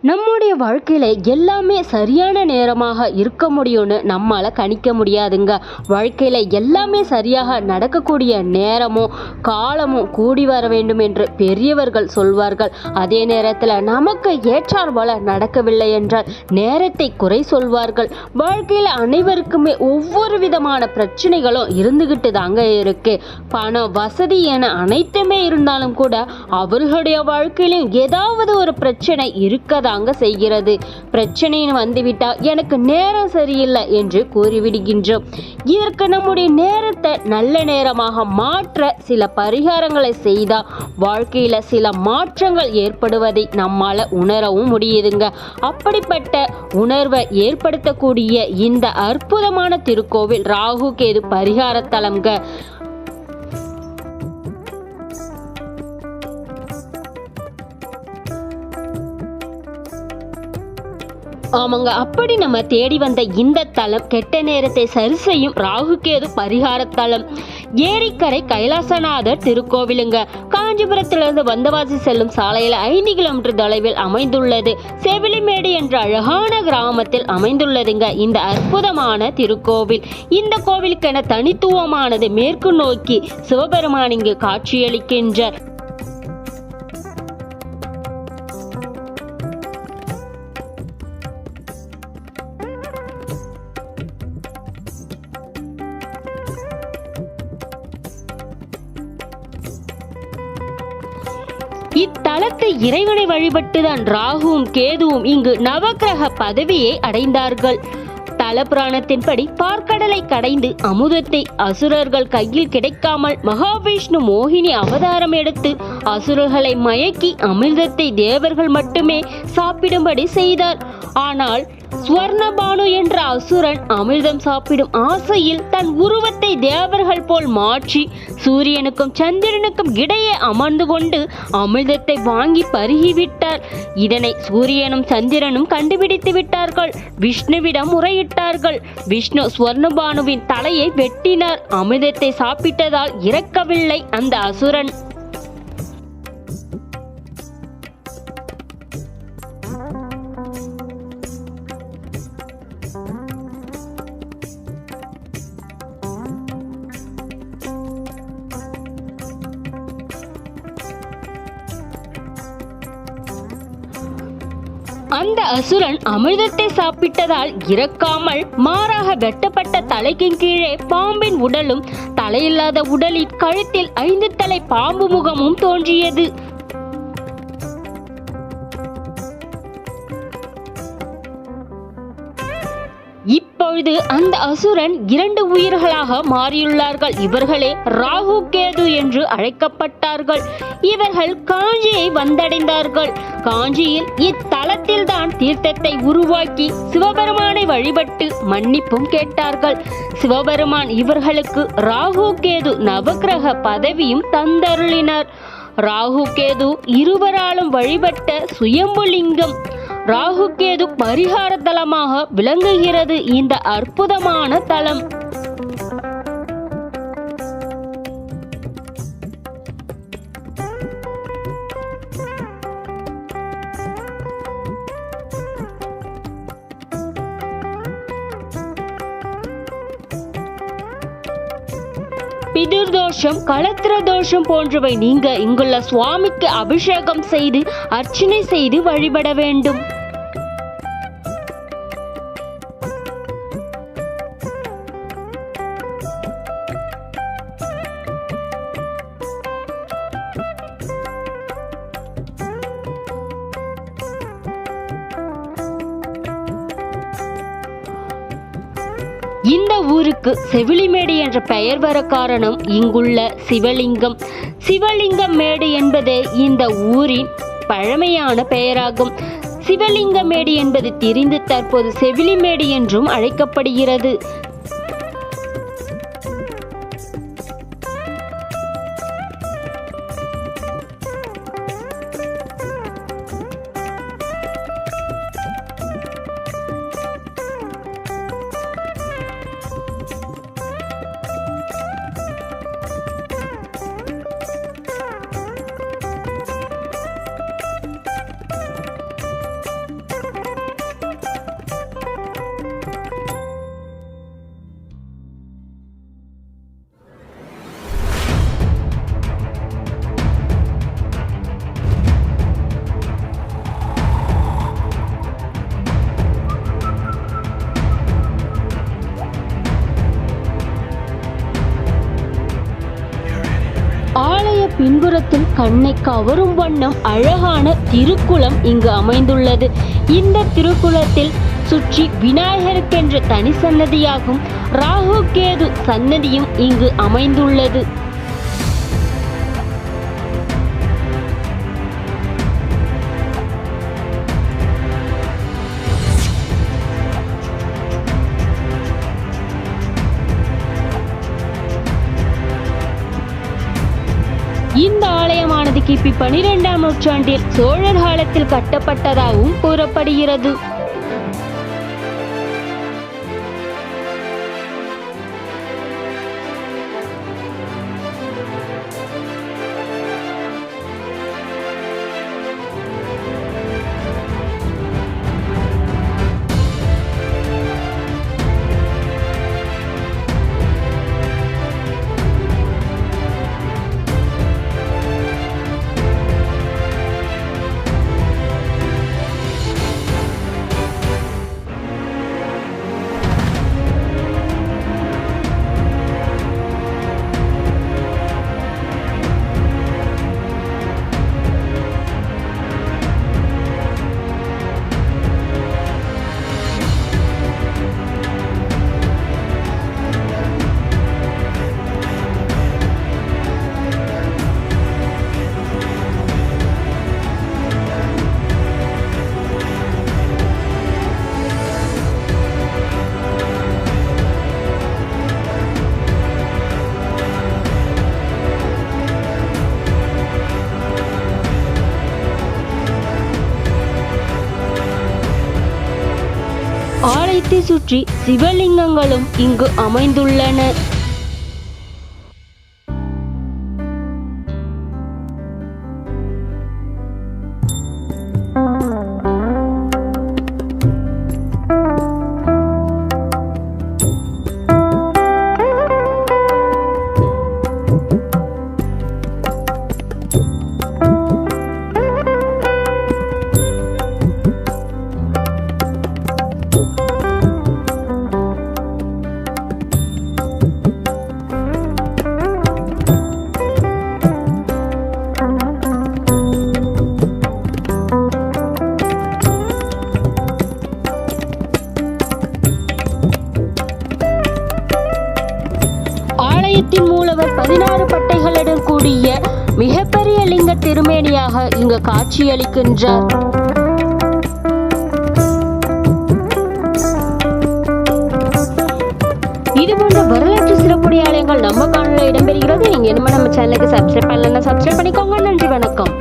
நம்முடைய வாழ்க்கையில எல்லாமே சரியான நேரமாக இருக்க முடியும்னு நம்மால கணிக்க முடியாதுங்க. வாழ்க்கையில எல்லாமே சரியாக நடக்கக்கூடிய நேரமும் காலமும் கூடி வர வேண்டும் என்று பெரியவர்கள் சொல்வார்கள். அதே நேரத்துல நமக்கு ஏற்றார் போல நடக்கவில்லை என்றால் நேரத்தை குறை சொல்வார்கள். வாழ்க்கையில அனைவருக்குமே ஒவ்வொரு விதமான பிரச்சனைகளும் இருந்துகிட்டு தாங்க இருக்கு. பணம் வசதி என அனைத்துமே இருந்தாலும் கூட அவர்களுடைய வாழ்க்கையிலும் ஏதாவது ஒரு பிரச்சனை இருக்கதாங்க செய்கிறது. பிரச்சனைன்னு வந்துவிட்டா எனக்கு நேரம் சரியில்லை என்று கூறிவிடுகின்றோம். இதற்கு நம்முடைய நேரத்தை நல்ல நேரமாக மாற்ற சில பரிகாரங்களை செய்தா வாழ்க்கையில சில மாற்றங்கள் ஏற்படுவதை நம்மால உணரவும் முடியுதுங்க. அப்படிப்பட்ட உணர்வை ஏற்படுத்தக்கூடிய இந்த அற்புதமான திருக்கோவில் ராகு கேது பரிகார தலம்ங்க. ஆமாங்க, அப்படி நம்ம தேடி வந்த இந்த தலம் கெட்ட நேரத்தை சரி செய்யும் ராகு கேது பரிகார தலம் ஏரிக்கரை கைலாசநாதர் திருக்கோவிலுங்க. காஞ்சிபுரத்திலிருந்து வந்தவாசி செல்லும் சாலையில் 5 கிலோமீட்டர் தொலைவில் அமைந்துள்ளது. செவிலிமேடு என்ற அழகான கிராமத்தில் அமைந்துள்ளதுங்க இந்த அற்புதமான திருக்கோவில். இந்த கோவிலுக்கென தனித்துவமானது மேற்கு நோக்கி சிவபெருமான் இங்கு காட்சியளிக்கின்றார். இத்தலத்து இறைவனை வழிபட்டுதான் ராகுவும் கேதுவும் இங்கு நவக்கிரக பதவியை அடைந்தார்கள். தல புராணத்தின்படி பார்க்கடலை கடைந்து அமுதத்தை அசுரர்கள் கையில் கிடைக்காமல் மகாவிஷ்ணு மோகினி அவதாரம் எடுத்து அசுரர்களை மயக்கி அமிர்தத்தை தேவர்கள் மட்டுமே சாப்பிடும்படி செய்தார். ஆனால் ஸ்வர்ணபானு என்ற அசுரன் அமிர்தம் சாப்பிடும் ஆசையில் தன் உருவத்தை தேவர்கள் போல் மாற்றி சூரியனுக்கும் சந்திரனுக்கும் இடையே அமர்ந்து கொண்டு அமிர்தத்தை வாங்கி பருகிவிட்டார். இதனை சூரியனும் சந்திரனும் கண்டுபிடித்து விட்டார்கள். விஷ்ணுவிடம் முறையிட்டார்கள். விஷ்ணு ஸ்வர்ணபானுவின் தலையை வெட்டினார். அமிர்தத்தை சாப்பிட்டதால் இறக்கவில்லை அந்த அசுரன். அந்த அசுரன் அமிர்தத்தை சாப்பிட்டதால் இறக்காமல் மாறாக வெட்டப்பட்ட தலைக்கு கீழே பாம்பின் உடலும் தலையில்லாத உடலின் கழுத்தில் 5 தலை பாம்பு முகமும் தோன்றியது. இப்பொழுது அந்த அசுரன் 2 உயிர்களாக மாறியுள்ளார்கள். இவர்களே ராகு கேது என்று அழைக்கப்பட்டார்கள். இவர்கள் காஞ்சியை வந்தடைந்தார்கள். காஞ்சியில் இத்தலத்தில் தான் தீர்த்தத்தை உருவாக்கி சிவபெருமானை வழிபட்டு மன்னிப்பும் கேட்டார்கள். சிவபெருமான் இவர்களுக்கு ராகு கேது நவக்கிரக பதவியும் தந்தருளினார். ராகு கேது இருவராலும் வழிபட்ட சுயம்புலிங்கம். ராகு கேது பரிகார தலமாக விளங்குகிறது இந்த அற்புதமான தலம். பிதிர் தோஷம், களத்திர தோஷம் போன்றவை நீங்க இங்குள்ள சுவாமிக்கு அபிஷேகம் செய்து அர்ச்சனை செய்து வழிபட வேண்டும். இந்த ஊருக்கு செவிலிமேடு என்ற பெயர் வர காரணம் இங்குள்ள சிவலிங்கம். சிவலிங்கம் மேடு என்பது இந்த ஊரின் பழமையான பெயராகும். சிவலிங்கமேடு என்பது திரிந்து தற்போது செவிலிமேடு என்றும் அழைக்கப்படுகிறது. பின்புறத்தில் கண்ணை கவரும் வண்ணம் அழகான திருக்குளம் இங்கு அமைந்துள்ளது. இந்த திருக்குளத்தில் சுற்றி விநாயகருக்கென்ற தனி சன்னதியாகும் ராகு கேது சன்னதியும் இங்கு அமைந்துள்ளது. இந்த ஆலயமானது கிபி 12ஆம் நூற்றாண்டில் சோழர் காலத்தில் கட்டப்பட்டதாகவும் கூறப்படுகிறது. ஆலயத்தை சுற்றி சிவலிங்கங்களும் இங்கு அமைந்துள்ளன. ஆலயத்தின் மூலவர் 16 பட்டைகளுடன் கூடிய மிகப்பெரிய லிங்க திருமேனியாக இங்கு காட்சியளிக்கின்றார். இதுபோன்ற வரலாற்று சிறப்புடைய ஆலயங்கள் நம்ம காணொலியில் இடம்பெறுகிறது. நீங்க இனிமே நம்ம சேனலுக்கு சப்ஸ்கிரைப் பண்ணலன்னா சப்ஸ்கிரைப் பண்ணிக்கோங்க. நன்றி, வணக்கம்.